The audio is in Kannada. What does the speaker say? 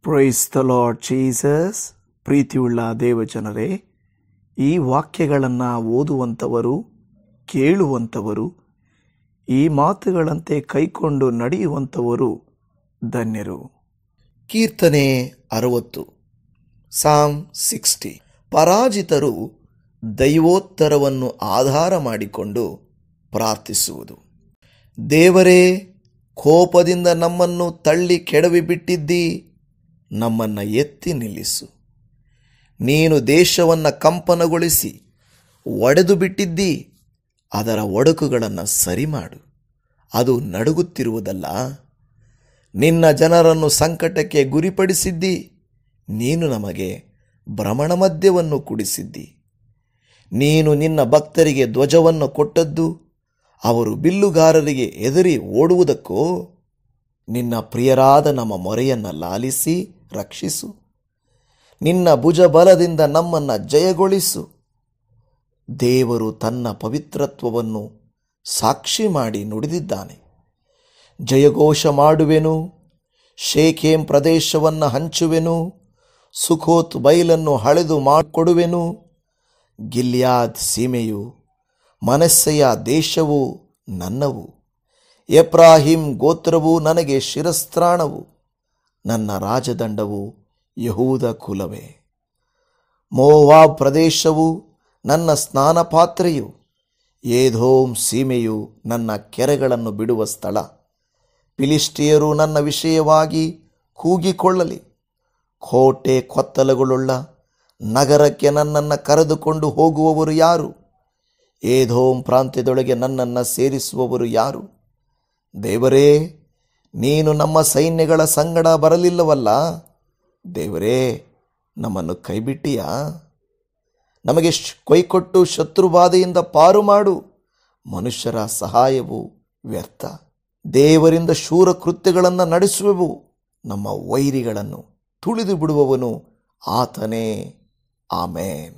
Price the Lord Jesus. ಪ್ರೀತಿಯುಳ್ಳ ದೇವಜನರೇ, ಈ ವಾಕ್ಯಗಳನ್ನು ಓದುವಂಥವರು, ಕೇಳುವಂಥವರು, ಈ ಮಾತುಗಳಂತೆ ಕೈಕೊಂಡು ನಡೆಯುವಂಥವರು ಧನ್ಯರು. ಕೀರ್ತನೆ 60, ಸಾಮ್ 60. ಪರಾಜಿತರು ದೈವೋತ್ತರವನ್ನು ಆಧಾರ ಮಾಡಿಕೊಂಡು ಪ್ರಾರ್ಥಿಸುವುದು. ದೇವರೇ, ಕೋಪದಿಂದ ನಮ್ಮನ್ನು ತಳ್ಳಿ ಕೆಡವಿಬಿಟ್ಟಿದ್ದಿ, ನಮ್ಮನ್ನು ಎತ್ತಿ ನಿಲ್ಲಿಸು. ನೀನು ದೇಶವನ್ನು ಕಂಪನಗೊಳಿಸಿ ಒಡೆದು ಬಿಟ್ಟಿದ್ದಿ, ಅದರ ಒಡಕುಗಳನ್ನು ಸರಿಮಾಡು. ಅದು ನಡುಗುತ್ತಿರುವುದಲ್ಲ. ನಿನ್ನ ಜನರನ್ನು ಸಂಕಟಕ್ಕೆ ಗುರಿಪಡಿಸಿದ್ದಿ, ನೀನು ನಮಗೆ ಭ್ರಮಣ ಮದ್ಯವನ್ನು ಕುಡಿಸಿದ್ದಿ. ನೀನು ನಿನ್ನ ಭಕ್ತರಿಗೆ ಧ್ವಜವನ್ನು ಕೊಟ್ಟದ್ದು ಅವರು ಬಿಲ್ಲುಗಾರರಿಗೆ ಹೆದರಿ ಓಡುವುದಕ್ಕೋ? ನಿನ್ನ ಪ್ರಿಯರಾದ ನಮ್ಮ ಮೊರೆಯನ್ನು ಲಾಲಿಸಿ ರಕ್ಷಿಸು. ನಿನ್ನ ಭುಜಬಲದಿಂದ ನಮ್ಮನ್ನು ಜಯಗೊಳಿಸು. ದೇವರು ತನ್ನ ಪವಿತ್ರತ್ವವನ್ನು ಸಾಕ್ಷಿ ಮಾಡಿ ನುಡಿದಿದ್ದಾನೆ. ಜಯಘೋಷ ಮಾಡುವೆನು, ಶೇಖೇಮ್ ಪ್ರದೇಶವನ್ನು ಹಂಚುವೆನು, ಸುಖೋತ್ ಬೈಲನ್ನು ಹಳೆದು ಮಾಡಿಕೊಡುವೆನು. ಗಿಲ್ಯಾದ್ ಸೀಮೆಯು ಮನಸ್ಸೆಯ ದೇಶವು ನನ್ನವು. ಎಫ್ರಾಹಿಂ ಗೋತ್ರವು ನನಗೆ ಶಿರಸ್ತ್ರಾಣವು. ನನ್ನ ರಾಜದಂಡವು ಯಹೂದ ಕುಲವೇ. ಮೋವಾಬ್ ಪ್ರದೇಶವು ನನ್ನ ಸ್ನಾನ ಪಾತ್ರೆಯು. ಏದೋಮ್ ಸೀಮೆಯು ನನ್ನ ಕೆರೆಗಳನ್ನು ಬಿಡುವ ಸ್ಥಳ. ಫಿಲಿಷ್ಟಿಯರು ನನ್ನ ವಿಷಯವಾಗಿ ಕೂಗಿಕೊಳ್ಳಲಿ. ಕೋಟೆ ಕೊತ್ತಲುಗಳುಳ್ಳ ನಗರಕ್ಕೆ ನನ್ನನ್ನು ಕರೆದುಕೊಂಡು ಹೋಗುವವರು ಯಾರು? ಏದೋಮ್ ಪ್ರಾಂತ್ಯದೊಳಗೆ ನನ್ನನ್ನು ಸೇರಿಸುವವರು ಯಾರು? ದೇವರೇ, ನೀನು ನಮ್ಮ ಸೈನ್ಯಗಳ ಸಂಗಡ ಬರಲಿಲ್ಲವಲ್ಲ. ದೇವರೇ, ನಮ್ಮನ್ನು ಕೈಬಿಟ್ಟಿಯಾ? ನಮಗೆ ಕೈಕೊಟ್ಟು ಶತ್ರುಬಾಧೆಯಿಂದ ಪಾರು ಮಾಡು. ಮನುಷ್ಯರ ಸಹಾಯವು ವ್ಯರ್ಥ. ದೇವರಿಂದ ಶೂರ ಕೃತ್ಯಗಳನ್ನು ನಡೆಸುವೆವು. ನಮ್ಮ ವೈರಿಗಳನ್ನು ತುಳಿದು ಬಿಡುವವನು ಆತನೇ. ಆಮೇನ್.